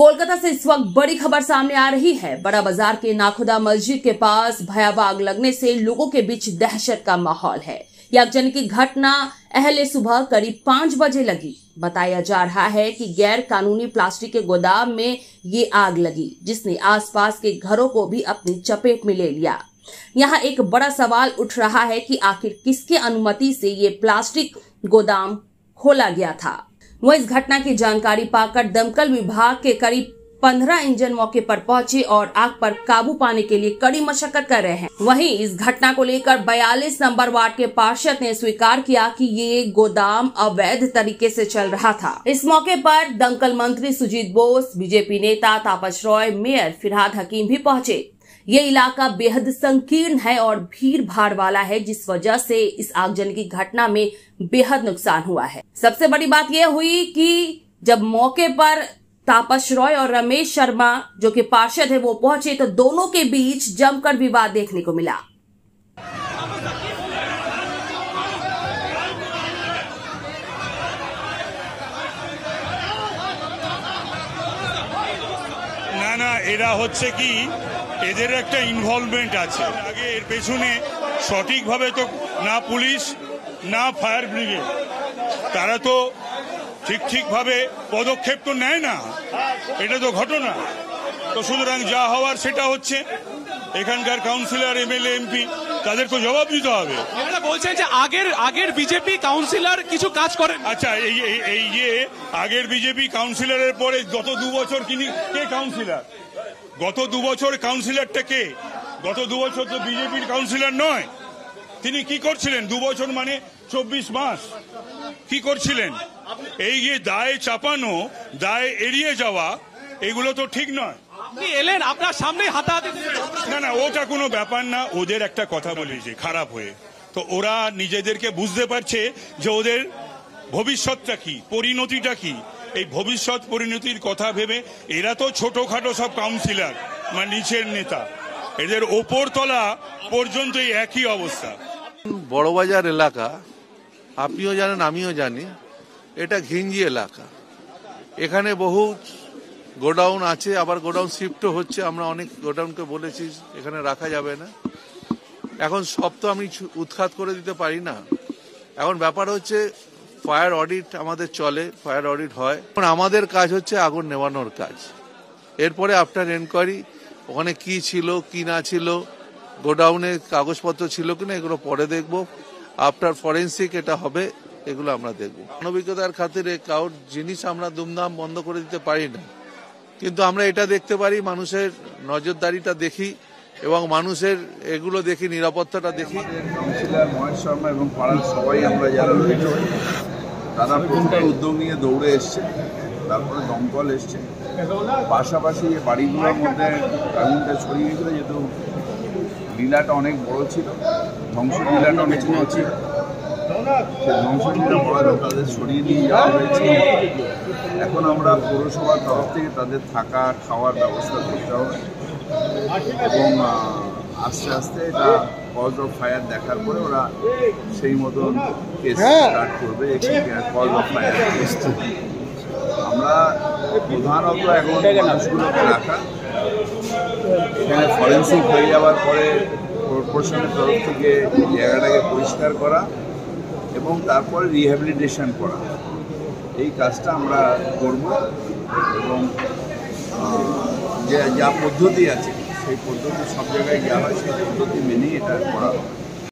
कोलकाता से इस वक्त बड़ी खबर सामने आ रही है। बड़ा बाजार के नाखुदा मस्जिद के पास भयावह आग लगने से लोगों के बीच दहशत का माहौल है। यह आगजनी की घटना अहले सुबह करीब 5 बजे लगी। बताया जा रहा है कि गैर कानूनी प्लास्टिक के गोदाम में ये आग लगी, जिसने आसपास के घरों को भी अपनी चपेट में ले लिया। यहाँ एक बड़ा सवाल उठ रहा है कि आखिर किसकी अनुमति से ये प्लास्टिक गोदाम खोला गया था। वह इस घटना की जानकारी पाकर दमकल विभाग के करीब 15 इंजन मौके पर पहुंचे और आग पर काबू पाने के लिए कड़ी मशक्कत कर रहे हैं। वहीं इस घटना को लेकर 42 नंबर वार्ड के पार्षद ने स्वीकार किया कि ये गोदाम अवैध तरीके से चल रहा था। इस मौके पर दमकल मंत्री सुजीत बोस, बीजेपी नेता तापस रॉय, मेयर फिरहाद हकीम भी पहुंचे। ये इलाका बेहद संकीर्ण है और भीड़ भाड़ वाला है, जिस वजह से इस आगजनी की घटना में बेहद नुकसान हुआ है। सबसे बड़ी बात यह हुई कि जब मौके पर तापस रॉय और रमेश शर्मा जो कि पार्षद है वो पहुंचे तो दोनों के बीच जमकर विवाद देखने को मिला। না এরা হচ্ছে কি এদের একটা ইনভলভমেন্ট আছে। আগে এর পেছনে সঠিকভাবে তো না পুলিশ না ফায়ার ব্রিগেড, তারা তো ঠিকভাবে পদক্ষেপ তো নেয় না। এটা তো ঘটনা। তো সুতরাং যা হওয়ার সেটা হচ্ছে। এখানকার কাউন্সিলর, এমএলএ, এমপি তাদের তো জবাব দিতে হবে। এরা বলছেন যে আগের বিজেপি কাউন্সিলর কিছু কাজ করেন। আচ্ছা, এই যে আগের বিজেপি কাউন্সিলরের পরে গত 2 বছর কে কাউন্সিলর? গত 2 বছর কাউন্সিলরটা কে? গত 2 বছর তো বিজেপির কাউন্সিলর নয়। তিনি কি করছিলেন? 2 বছর মানে 24 মাস কি করছিলেন? এই যে দায় চাপানো, দায় এড়িয়ে যাওয়া, এগুলো তো ঠিক নয়। আপনি এলেন, আপনার সামনে হাতাহাতি। না ওটা কোনো ব্যাপার না। ওদের একটা কথা বলেছে খারাপ হয়ে, তো ওরা নিজেদেরকে বুঝতে পারছে যে ওদের ভবিষ্যৎটা কি, পরিণতিটা কি। এই ভবিষ্যৎ পরিণতির কথা ভেবে এরা তো ছোটখাটো সব কাউন্সিলর, মানে নিচের নেতা, এদের ওপর তলা পর্যন্ত একই অবস্থা। বড়বাজার এলাকা আপনিও জানেন, আমিও জানি, এটা ঘিঞ্জি এলাকা। এখানে বহু গোডাউন আছে, আবার গোডাউন শিফটও হচ্ছে। আমরা অনেক গোডাউনকে বলেছি এখানে রাখা যাবে না। এখন সব তো আমি উৎখাত করে দিতে পারি না। এখন ব্যাপার হচ্ছে ফায়ার অডিট আমাদের চলে, ফায়ার অডিট হয়। এখন আমাদের কাজ হচ্ছে আগুন নেভানোর কাজ। এরপরে আফটার এনকোয়ারি ওখানে কি ছিল কি না ছিল, গোডাউনে কাগজপত্র ছিল কিনা, এগুলো পরে দেখব। আফটার ফরেন্সিক এটা হবে, এগুলো আমরা দেখব। মানবিকতার খাতিরে কারোর জিনিস আমরা দুমদাম বন্ধ করে দিতে পারি না, কিন্তু আমরা এটা দেখতে পারি, মানুষের নজরদারিটা দেখি এবং মানুষের এগুলো দেখি, নিরাপত্তাটা দেখি। কাউন্সিলর মহেশ শর্মা এবং পাড়ার সবাই আমরা যারা রয়েছে তারা প্রথমে উদ্যোগ নিয়ে দৌড়ে এসছে, তারপরে দমকল এসছে। পাশাপাশি বাড়িগুলোর মধ্যে আগুনটা ছড়িয়ে গেছিল, যেহেতু লীলাটা অনেক বড় ছিল, ধ্বংসলীলাটা অনেক বড় ছিল, সে ধ্বংসলীলা বড় তাদের সরিয়ে নিয়ে যাওয়া হয়েছে। এখন আমরা পৌরসভার তরফ থেকে তাদের থাকা খাওয়ার ব্যবস্থা করতে হবে এবং আস্তে আস্তে এটা কজ অফ ফায়ার দেখার পরে ওরা সেই মতন কেস স্টার্ট করবে। কজ অফ ফায়ার আমরা প্রধানত এখন মানুষগুলোকে রাখা, এখানে ফরেন্সিক হয়ে যাওয়ার পরে কর্পোরেশনের তরফ থেকে জায়গাটাকে পরিষ্কার করা এবং তারপরে রিহ্যাবিলিটেশন করা, এই কাজটা আমরা করব এবং যা পদ্ধতি আছে সেই পদ্ধতি সব জায়গায় যা হয় সেই পদ্ধতি মেনেই এটা করা হবে।